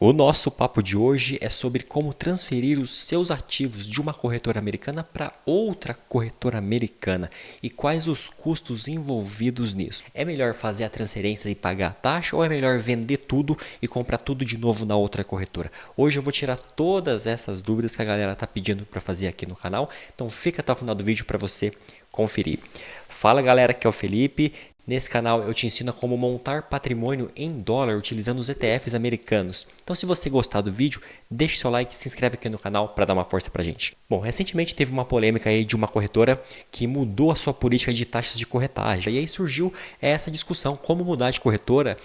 O nosso papo de hoje é sobre como transferir os seus ativos de uma corretora americana para outra corretora americana e quais os custos envolvidos nisso. É melhor fazer a transferência e pagar a taxa ou é melhor vender tudo e comprar tudo de novo na outra corretora? Hoje eu vou tirar todas essas dúvidas que a galera está pedindo para fazer aqui no canal, então fica até o final do vídeo para você conferir. Fala galera, aqui é o Felipe. Nesse canal eu te ensino como montar patrimônio em dólar utilizando os ETFs americanos. Então se você gostar do vídeo, deixe seu like e se inscreve aqui no canal para dar uma força pra gente. Bom, recentemente teve uma polêmica aí de uma corretora que mudou a sua política de taxas de corretagem. E aí surgiu essa discussão, como mudar de corretora,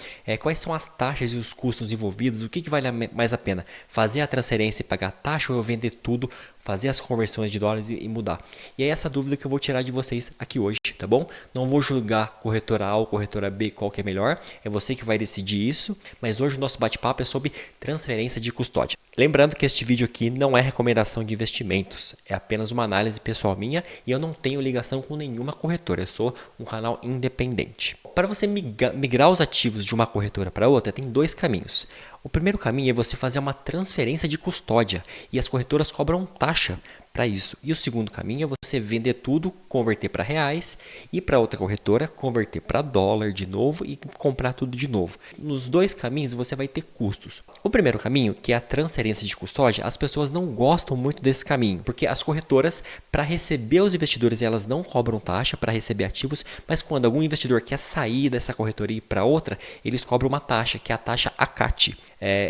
quais são as taxas e os custos envolvidos, o que vale mais a pena, fazer a transferência e pagar a taxa ou eu vender tudo, fazer as conversões de dólares e mudar. E é essa dúvida que eu vou tirar de vocês aqui hoje, tá bom? Não vou julgar corretora A ou corretora B qual que é melhor, é você que vai decidir isso, mas hoje o nosso bate-papo é sobre transferência de custódia. Lembrando que este vídeo aqui não é recomendação de investimentos, é apenas uma análise pessoal minha e eu não tenho ligação com nenhuma corretora, eu sou um canal independente. Para você migrar os ativos de uma corretora para outra, tem dois caminhos. O primeiro caminho é você fazer uma transferência de custódia e as corretoras cobram taxa para isso. E o segundo caminho é você vender tudo, converter para reais, ir para outra corretora, converter para dólar de novo e comprar tudo de novo. Nos dois caminhos você vai ter custos. O primeiro caminho, que é a transferência de custódia, as pessoas não gostam muito desse caminho, porque as corretoras, para receber os investidores, elas não cobram taxa para receber ativos, mas quando algum investidor quer sair dessa corretora e ir para outra, eles cobram uma taxa, que é a taxa ACAT.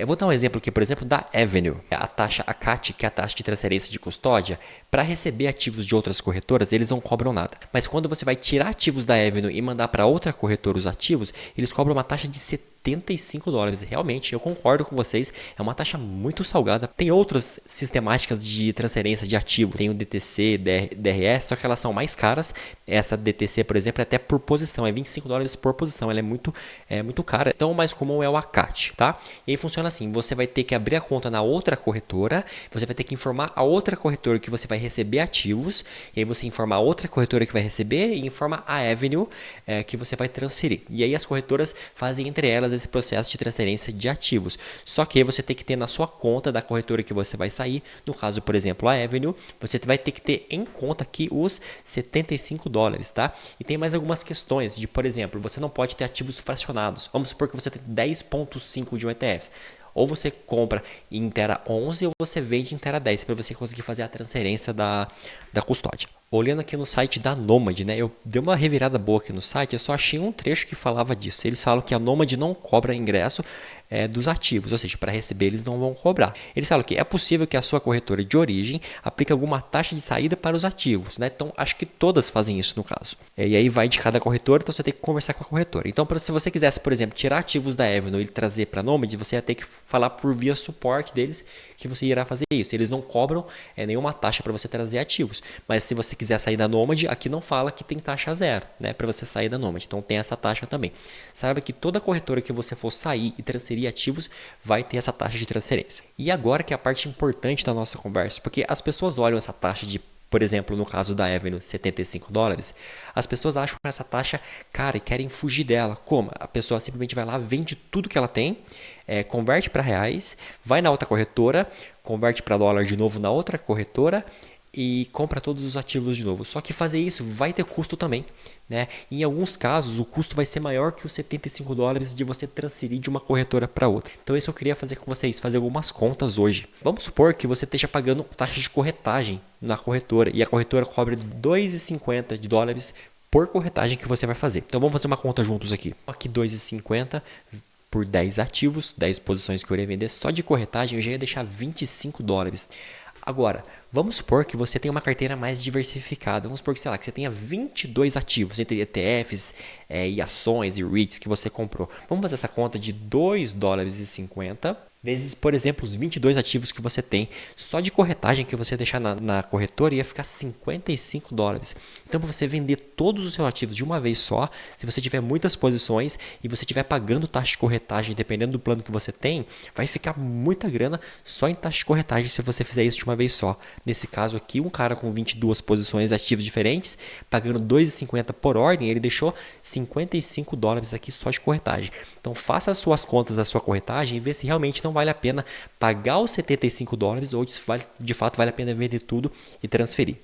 Eu vou dar um exemplo aqui, por exemplo, da Avenue. A taxa ACAT, que é a taxa de transferência de custódia, para receber ativos de outras corretoras, eles não cobram nada. Mas quando você vai tirar ativos da Avenue e mandar para outra corretora os ativos, eles cobram uma taxa de $75. Realmente, eu concordo com vocês, é uma taxa muito salgada. Tem outras sistemáticas de transferência de ativo, tem o DTC, DRS, só que elas são mais caras. Essa DTC, por exemplo, é até por posição, é $25 por posição, ela é muito cara. Então, o mais comum é o ACAT, tá? E aí funciona assim, você vai ter que abrir a conta na outra corretora, você vai ter que informar a outra corretora que você vai receber ativos, e aí você informa a outra corretora que vai receber e informa a Avenue que você vai transferir. E aí as corretoras fazem entre elas esse processo de transferência de ativos. Só que você tem que ter na sua conta da corretora que você vai sair, no caso, por exemplo, a Avenue, você vai ter que ter em conta aqui os $75, tá? E tem mais algumas questões de, por exemplo, você não pode ter ativos fracionados. Vamos supor que você tem 10,5 de um ETF. Ou você compra em Terra 11 ou você vende em Terra 10 para você conseguir fazer a transferência da custódia. Olhando aqui no site da Nomad, né? Eu dei uma revirada boa aqui no site, eu só achei um trecho que falava disso. Eles falam que a Nomad não cobra ingresso dos ativos, ou seja, para receber eles não vão cobrar. Eles falam que é possível que a sua corretora de origem aplique alguma taxa de saída para os ativos, né? Então, acho que todas fazem isso no caso. E aí vai de cada corretora, então você tem que conversar com a corretora. Então, se você quisesse, por exemplo, tirar ativos da Avenue e trazer para a Nomad, você ia ter que falar por via suporte deles que você irá fazer isso. Eles não cobram nenhuma taxa para você trazer ativos, mas se você quiser sair da Nomad, aqui não fala que tem taxa zero, né, para você sair da Nomad. Então tem essa taxa também. Saiba que toda corretora que você for sair e transferir ativos vai ter essa taxa de transferência. E agora que é a parte importante da nossa conversa, porque as pessoas olham essa taxa de, por exemplo, no caso da Avenue, $75, as pessoas acham essa taxa cara e querem fugir dela. Como? A pessoa simplesmente vai lá, vende tudo que ela tem, converte para reais, vai na outra corretora, converte para dólar de novo na outra corretora e compra todos os ativos de novo. Só que fazer isso vai ter custo também, né? Em alguns casos, o custo vai ser maior que os $75 de você transferir de uma corretora para outra. Então, isso eu queria fazer com vocês, fazer algumas contas hoje. Vamos supor que você esteja pagando taxa de corretagem na corretora e a corretora cobra $2,50 por corretagem que você vai fazer. Então, vamos fazer uma conta juntos aqui. Aqui $2,50 por 10 ativos, 10 posições que eu iria vender só de corretagem, eu já ia deixar $25. Agora, vamos supor que você tenha uma carteira mais diversificada. Vamos supor que, sei lá, que você tenha 22 ativos, entre ETFs e ações e REITs que você comprou. Vamos fazer essa conta de $2,50 vezes, por exemplo, os 22 ativos que você tem. Só de corretagem que você deixar na corretora ia ficar $55. Então, para você vender todos os seus ativos de uma vez só, se você tiver muitas posições e você estiver pagando taxa de corretagem, dependendo do plano que você tem, vai ficar muita grana só em taxa de corretagem se você fizer isso de uma vez só. Nesse caso aqui, um cara com 22 posições ativas diferentes, pagando 2,50 por ordem, ele deixou 55 dólares aqui só de corretagem. Então faça as suas contas da sua corretagem e vê se realmente não vale a pena pagar os 75 dólares ou de fato vale a pena vender tudo e transferir.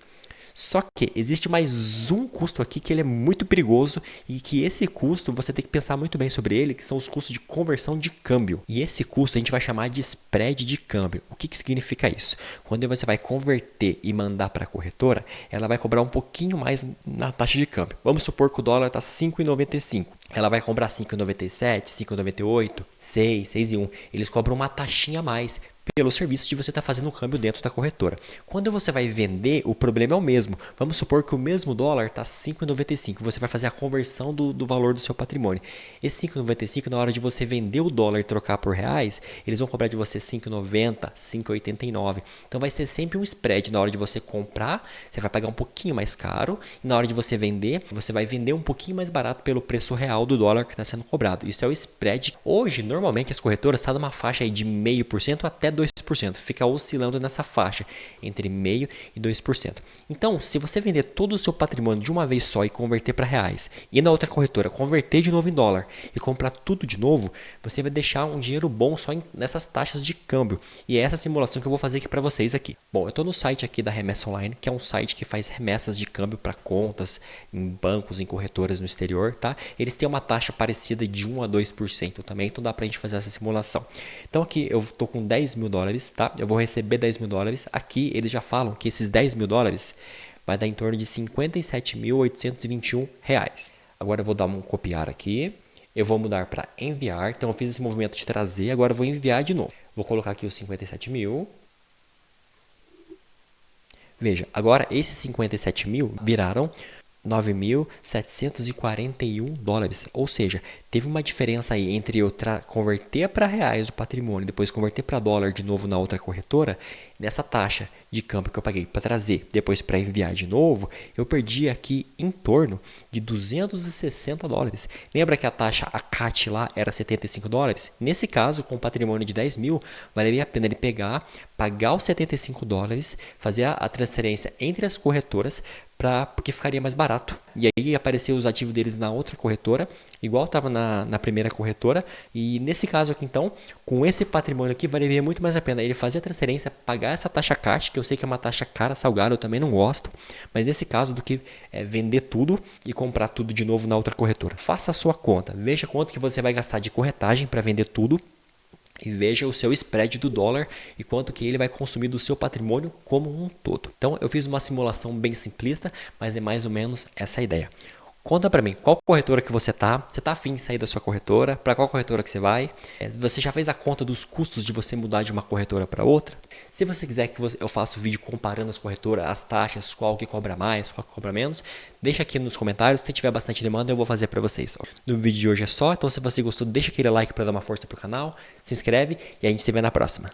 Só que existe mais um custo aqui que ele é muito perigoso e que esse custo você tem que pensar muito bem sobre ele, que são os custos de conversão de câmbio. E esse custo a gente vai chamar de spread de câmbio. O que significa isso? Quando você vai converter e mandar para a corretora, ela vai cobrar um pouquinho mais na taxa de câmbio. Vamos supor que o dólar está 5,95. Ela vai cobrar 5,97, 5,98, 6, 6,1. Eles cobram uma taxinha a mais pelo serviço de você estar fazendo o câmbio dentro da corretora. Quando você vai vender, o problema é o mesmo. Vamos supor que o mesmo dólar está 5,95. Você vai fazer a conversão do valor do seu patrimônio. Esse 5,95, na hora de você vender o dólar e trocar por reais, eles vão cobrar de você 5,90, 5,89. Então vai ser sempre um spread. Na hora de você comprar, você vai pagar um pouquinho mais caro. E na hora de você vender, você vai vender um pouquinho mais barato pelo preço real do dólar que está sendo cobrado. Isso é o spread. Hoje, normalmente, as corretoras estão numa faixa aí de 0,5% até 2%, fica oscilando nessa faixa entre 0,5% e 2%. Então, se você vender todo o seu patrimônio de uma vez só e converter para reais, e na outra corretora converter de novo em dólar e comprar tudo de novo, você vai deixar um dinheiro bom só nessas taxas de câmbio. E é essa simulação que eu vou fazer aqui para vocês aqui. Bom, eu estou no site aqui da Remessa Online, que é um site que faz remessas de câmbio para contas em bancos, em corretoras no exterior, tá? Eles têm uma taxa parecida de 1 a 2% também, então dá para a gente fazer essa simulação. Então aqui eu estou com 10 mil dólares, tá? Eu vou receber 10 mil dólares. Aqui eles já falam que esses 10 mil dólares vai dar em torno de 57.821 reais. Agora eu vou dar um copiar aqui. Eu vou mudar para enviar. Então eu fiz esse movimento de trazer, agora eu vou enviar de novo. Vou colocar aqui os 57 mil. Veja, agora esses 57 mil viraram 9.741 dólares, ou seja, teve uma diferença aí entre eu converter para reais o patrimônio e depois converter para dólar de novo na outra corretora. Nessa taxa de câmbio que eu paguei para trazer, depois para enviar de novo, eu perdi aqui em torno de 260 dólares. Lembra que a taxa, a CAT lá era 75 dólares? Nesse caso, com um patrimônio de 10 mil, valeria a pena ele pegar, pagar os 75 dólares, fazer a transferência entre as corretoras, porque ficaria mais barato. E aí apareceu os ativos deles na outra corretora, igual estava na primeira corretora. E nesse caso aqui então, com esse patrimônio aqui, valeria muito mais a pena ele fazer a transferência, pagar essa taxa CAT, que eu sei que é uma taxa cara, salgada, eu também não gosto. Mas nesse caso do que vender tudo e comprar tudo de novo na outra corretora. Faça a sua conta, veja quanto que você vai gastar de corretagem para vender tudo. E veja o seu spread do dólar e quanto que ele vai consumir do seu patrimônio como um todo. Então eu fiz uma simulação bem simplista, mas é mais ou menos essa a ideia. Conta para mim, qual corretora que você tá? Você tá afim de sair da sua corretora? Para qual corretora que você vai? Você já fez a conta dos custos de você mudar de uma corretora para outra? Se você quiser que eu faça um vídeo comparando as corretoras, as taxas, qual que cobra mais, qual que cobra menos, deixa aqui nos comentários. Se tiver bastante demanda, eu vou fazer para vocês. No vídeo de hoje é só, então se você gostou, deixa aquele like para dar uma força pro canal, se inscreve e a gente se vê na próxima.